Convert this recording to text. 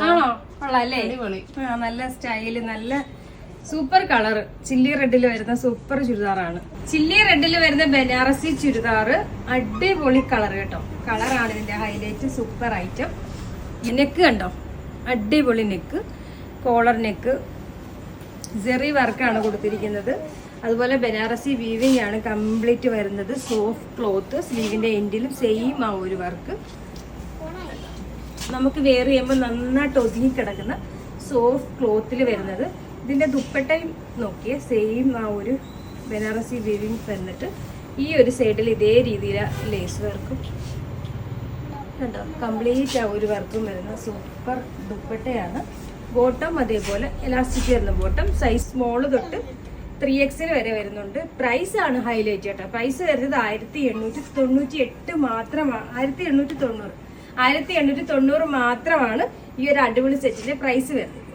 ആണോ? കൊള്ളാല്ലേ? നല്ല സ്റ്റൈല്, നല്ല സൂപ്പർ കളർ. ചില്ലി റെഡിൽ വരുന്ന സൂപ്പർ ചുരിദാറാണ്. ചില്ലി റെഡിൽ വരുന്ന ബനാറസി ചുരിദാർ, അടിപൊളി കളർ കേട്ടോ. കളറാണ് ഇതിന്റെ ഹൈലൈറ്റ്. Super item. നെക്ക് കണ്ടോ, അടിപൊളി നെക്ക്, കോളർ നെക്ക്, ജെറി വർക്കാണ് കൊടുത്തിരിക്കുന്നത്. അതുപോലെ ബനാറസി വീവിംഗ് ആണ് കംപ്ലീറ്റ് വരുന്നത്. സോഫ്റ്റ് ക്ലോത്ത്, സ്ലീവിന്റെ എൻഡിലും സെയിം ആ ഒരു വർക്ക്. നമുക്ക് വെയർ ചെയ്യുമ്പോൾ നന്നായിട്ട് ഒതുങ്ങി കിടക്കുന്ന സോഫ്റ്റ് ക്ലോത്തിൽ വരുന്നത്. ഇതിന്റെ ദുപ്പട്ടയും നോക്കിയേ, സെയിം ആ ഒരു ബനാറസി വീവിംഗ് വന്നിട്ട് ഈ ഒരു സൈഡിൽ ഇതേ രീതിയിൽ ലേസ് വർക്കും കണ്ടോ, കംപ്ലീറ്റ് ആ ഒരു വർക്കും വരുന്ന സൂപ്പർ ദുപ്പട്ടയാണ്. ബോട്ടം അതേപോലെ എലാസ്റ്റിക് വരുന്ന ബോട്ടം. സൈസ് സ്മോള് തൊട്ട് 3XL വരെ വരുന്നുണ്ട്. പ്രൈസ് ആണ് ഹൈലൈറ്റ് കേട്ടോ. പ്രൈസ് വരുന്നത് 1898 മാത്രമാണ്. 1890 മാത്രമാണ് ഈ ഒരു അടിപൊളി സെറ്റിന്റെ പ്രൈസ് വരുന്നത്.